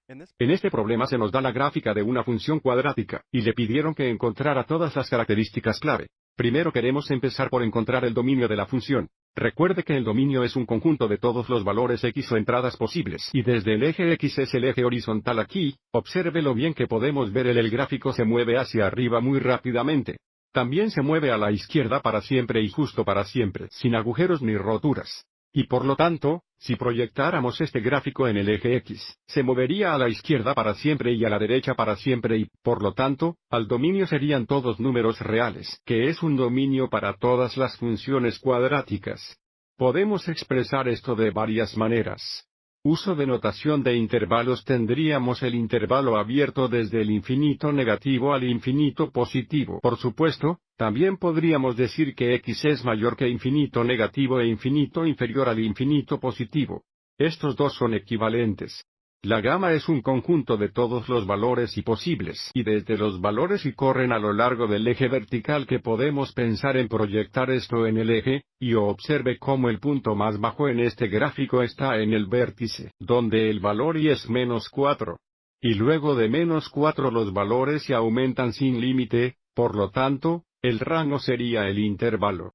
En este problema se nos da la gráfica de una función cuadrática, y le pidieron que encontrara todas las características clave. Primero queremos empezar por encontrar el dominio de la función. Recuerde que el dominio es un conjunto de todos los valores x o entradas posibles. Y desde el eje x es el eje horizontal aquí, obsérvelo bien que podemos ver el gráfico se mueve hacia arriba muy rápidamente. También se mueve a la izquierda para siempre y justo para siempre, sin agujeros ni roturas. Y por lo tanto, si proyectáramos este gráfico en el eje X, se movería a la izquierda para siempre y a la derecha para siempre y, por lo tanto, al dominio serían todos números reales, que es un dominio para todas las funciones cuadráticas. Podemos expresar esto de varias maneras. Uso de notación de intervalos tendríamos el intervalo abierto desde el infinito negativo al infinito positivo. Por supuesto, también podríamos decir que x es mayor que infinito negativo e infinito inferior al infinito positivo. Estos dos son equivalentes. La gama es un conjunto de todos los valores y posibles, y desde los valores y corren a lo largo del eje vertical que podemos pensar en proyectar esto en el eje, y observe cómo el punto más bajo en este gráfico está en el vértice, donde el valor y es -4. Y luego de -4 los valores se aumentan sin límite, por lo tanto, el rango sería el intervalo.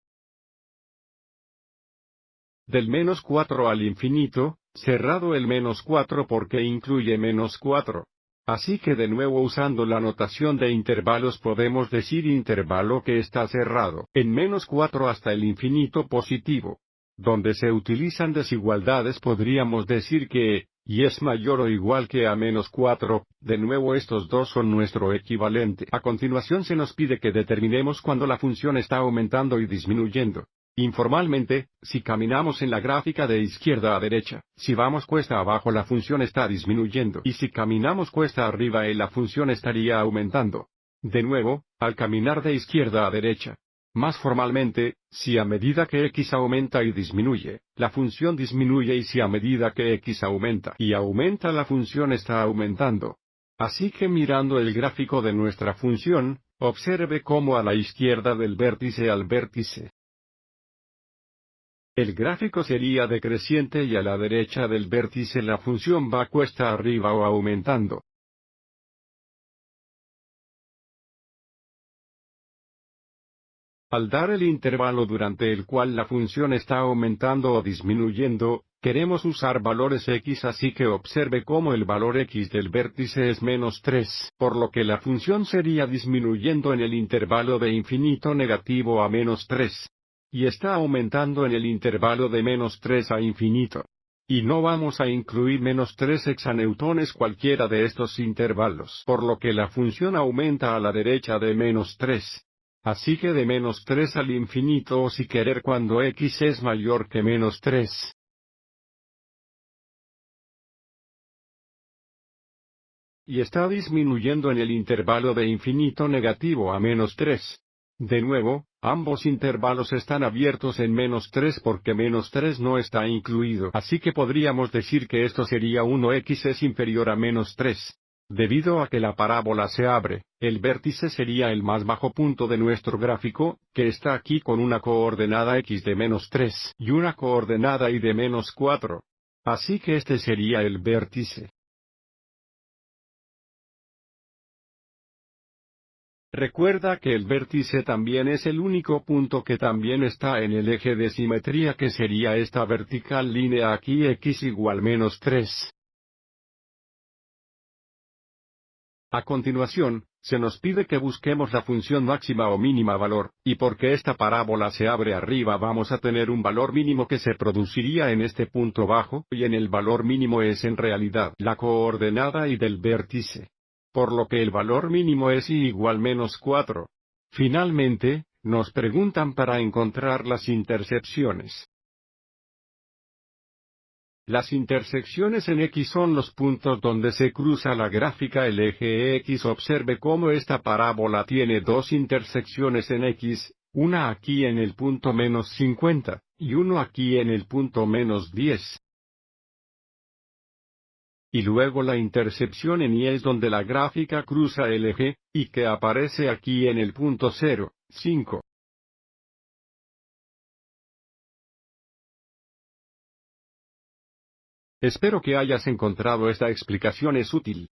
Del -4 al infinito, cerrado el -4 porque incluye -4. Así que de nuevo usando la notación de intervalos podemos decir intervalo que está cerrado en -4 hasta el infinito positivo. Donde se utilizan desigualdades podríamos decir que, y es mayor o igual que a -4, de nuevo estos dos son nuestro equivalente. A continuación se nos pide que determinemos cuando la función está aumentando y disminuyendo. Informalmente, si caminamos en la gráfica de izquierda a derecha, si vamos cuesta abajo la función está disminuyendo y si caminamos cuesta arriba la función estaría aumentando. De nuevo, al caminar de izquierda a derecha. Más formalmente, si a medida que x aumenta y disminuye, la función disminuye y si a medida que x aumenta y aumenta la función está aumentando. Así que mirando el gráfico de nuestra función, observe cómo a la izquierda del vértice al vértice. El gráfico sería decreciente y a la derecha del vértice la función va cuesta arriba o aumentando. Al dar el intervalo durante el cual la función está aumentando o disminuyendo, queremos usar valores x así que observe cómo el valor x del vértice es -3, por lo que la función sería disminuyendo en el intervalo de infinito negativo a -3. Y está aumentando en el intervalo de -3 a infinito. Y no vamos a incluir -3 hexaneutones cualquiera de estos intervalos, por lo que la función aumenta a la derecha de -3. Así que de -3 al infinito o si querer cuando x es mayor que -3. Y está disminuyendo en el intervalo de infinito negativo a -3. De nuevo, ambos intervalos están abiertos en -3 porque -3 no está incluido. Así que podríamos decir que esto sería 1x es inferior a -3. Debido a que la parábola se abre, el vértice sería el más bajo punto de nuestro gráfico, que está aquí con una coordenada x de -3 y una coordenada y de -4. Así que este sería el vértice. Recuerda que el vértice también es el único punto que también está en el eje de simetría que sería esta vertical línea aquí x igual -3. A continuación, se nos pide que busquemos la función máxima o mínima valor, y porque esta parábola se abre arriba vamos a tener un valor mínimo que se produciría en este punto bajo, y en el valor mínimo es en realidad la coordenada y del vértice. Por lo que el valor mínimo es y igual -4. Finalmente, nos preguntan para encontrar las intersecciones. Las intersecciones en X son los puntos donde se cruza la gráfica el eje X. Observe cómo esta parábola tiene dos intersecciones en X, una aquí en el punto -50, y uno aquí en el punto -10. Y luego la intersección en Y es donde la gráfica cruza el eje, y que aparece aquí en el punto 0, 5. Espero que hayas encontrado esta explicación es útil.